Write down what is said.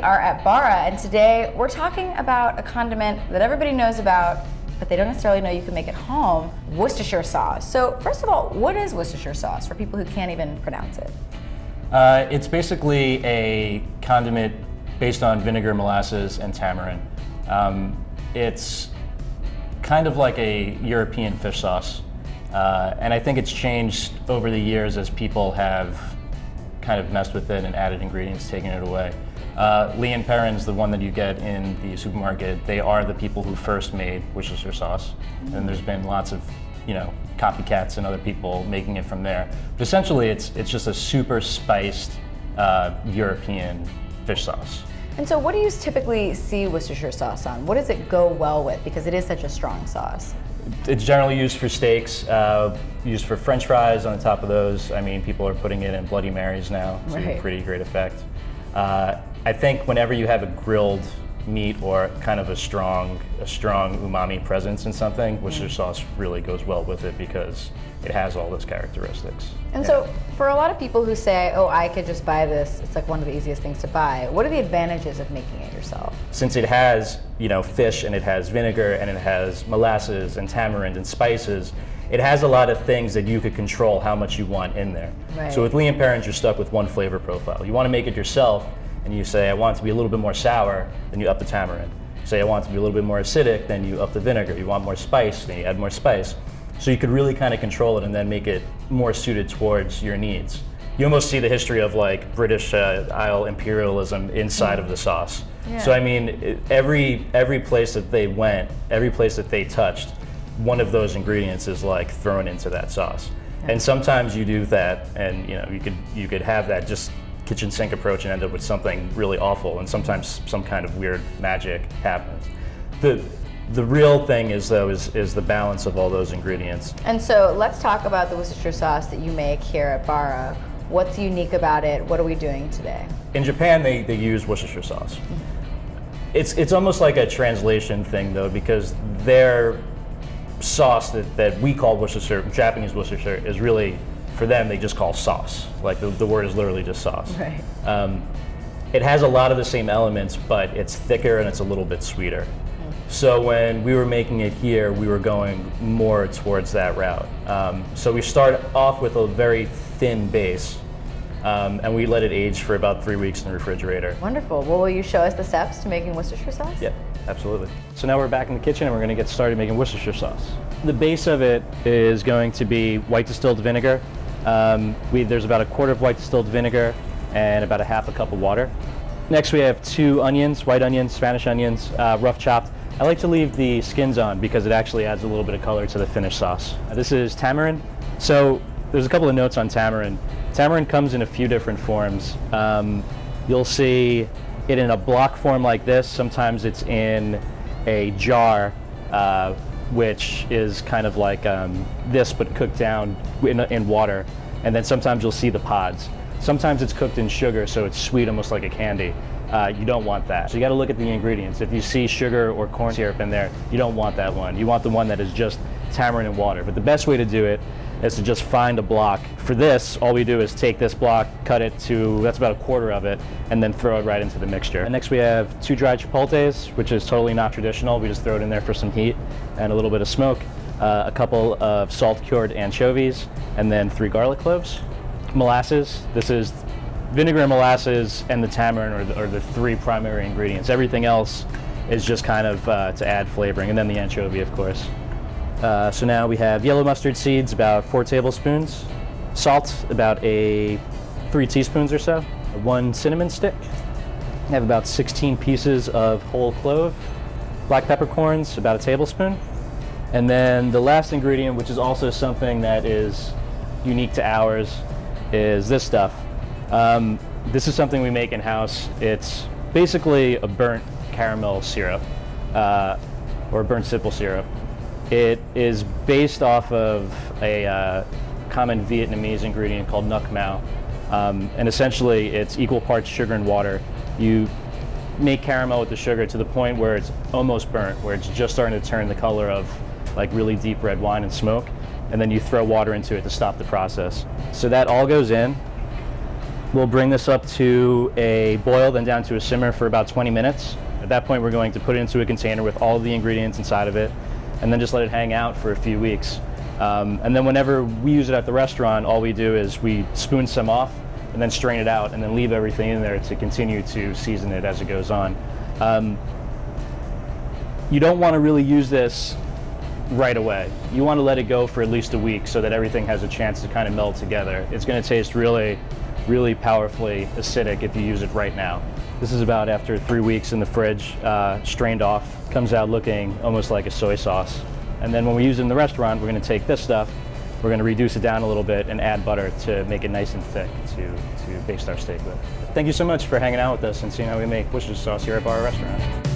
are at Bara, and today we're talking about a condiment that everybody knows about, but they don't necessarily know you can make at home, Worcestershire sauce. So first of all, what is Worcestershire sauce for people who can't even pronounce it? It's basically a condiment based on vinegar, molasses, and tamarind. It's kind of like a European fish sauce, and I think it's changed over the years as people have kind of messed with it and added ingredients, taking it away. Ian Alvarez, the one that you get in the supermarket, they are the people who first made Worcestershire sauce, and there's been lots of, copycats and other people making it from there. But essentially, it's just a super spiced European fish sauce. And so what do you typically see Worcestershire sauce on? What does it go well with? Because it is such a strong sauce. It's generally used for steaks, used for French fries on the top of those. I mean, people are putting it in Bloody Marys now to pretty great effect. I think whenever you have a grilled meat or kind of a strong umami presence in something, Worcestershire sauce really goes well with it because it has all those characteristics. And so for a lot of people who say, oh, I could just buy this, it's like one of the easiest things to buy, what are the advantages of making it yourself? Since it has, fish and it has vinegar and it has molasses and tamarind and spices, it has a lot of things that you could control how much you want in there. Right. So with Ian Alvarez, you're stuck with one flavor profile. You want to make it yourself, and you say, I want it to be a little bit more sour, then you up the tamarind. Say, I want it to be a little bit more acidic, then you up the vinegar. You want more spice, then you add more spice. So you could really kind of control it and then make it more suited towards your needs. You almost see the history of like British Isle imperialism inside of the sauce. Yeah. So I mean, every place that they went, every place that they touched, one of those ingredients is like thrown into that sauce. Yeah. And sometimes you do that, and you could have that just kitchen sink approach and end up with something really awful, and sometimes some kind of weird magic happens. The real thing is the balance of all those ingredients. And so let's talk about the Worcestershire sauce that you make here at Bara. What's unique about it? What are we doing today? In Japan, they use Worcestershire sauce. It's almost like a translation thing though, because their sauce that we call Worcestershire, Japanese Worcestershire, is really, for them, they just call sauce. Like the word is literally just sauce. Right. It has a lot of the same elements, but it's thicker and it's a little bit sweeter. So when we were making it here, we were going more towards that route. So we start off with a very thin base, and we let it age for about 3 weeks in the refrigerator. Wonderful. Well, will you show us the steps to making Worcestershire sauce? Yeah, absolutely. So now we're back in the kitchen and we're going to get started making Worcestershire sauce. The base of it is going to be white distilled vinegar. There's about a quarter of white distilled vinegar and about a half a cup of water. Next we have 2 onions, white onions, Spanish onions, rough chopped. I like to leave the skins on because it actually adds a little bit of color to the finished sauce. This is tamarind. So there's a couple of notes on tamarind. Tamarind comes in a few different forms. You'll see it in a block form like this. Sometimes it's in a jar, which is kind of like this, but cooked down in water. And then sometimes you'll see the pods. Sometimes it's cooked in sugar, so it's sweet, almost like a candy. You don't want that. So you got to look at the ingredients. If you see sugar or corn syrup in there, you don't want that one. You want the one that is just tamarind and water. But the best way to do it is to just find a block. For this, all we do is take this block, cut it to, that's about a quarter of it, and then throw it right into the mixture. And next we have 2 dried chipotles, which is totally not traditional. We just throw it in there for some heat and a little bit of smoke. A couple of salt-cured anchovies, and then 3 garlic cloves. Molasses. This is vinegar and molasses and the tamarind are the 3 primary ingredients. Everything else is just kind of to add flavoring, and then the anchovy, of course. So now we have yellow mustard seeds, about 4 tablespoons. Salt, about 3 teaspoons or so. 1 cinnamon stick. I have about 16 pieces of whole clove. Black peppercorns, about a tablespoon. And then the last ingredient, which is also something that is unique to ours, is this stuff. This is something we make in-house. It's basically a burnt caramel syrup, or burnt simple syrup. It is based off of a common Vietnamese ingredient called nuoc mao, and essentially it's equal parts sugar and water. You make caramel with the sugar to the point where it's almost burnt, where it's just starting to turn the color of like really deep red wine and smoke, and then you throw water into it to stop the process. So that all goes in. We'll bring this up to a boil, then down to a simmer for about 20 minutes. At that point, we're going to put it into a container with all of the ingredients inside of it, and then just let it hang out for a few weeks. And then whenever we use it at the restaurant, all we do is we spoon some off and then strain it out and then leave everything in there to continue to season it as it goes on. You don't want to really use this right away. You want to let it go for at least a week so that everything has a chance to kind of meld together. It's going to taste really, really powerfully acidic if you use it right now. This is about after 3 weeks in the fridge, strained off, comes out looking almost like a soy sauce. And then when we use it in the restaurant, we're going to take this stuff, we're going to reduce it down a little bit and add butter to make it nice and thick to baste our steak with. Thank you so much for hanging out with us and seeing how we make Worcestershire sauce here at Bara Restaurant.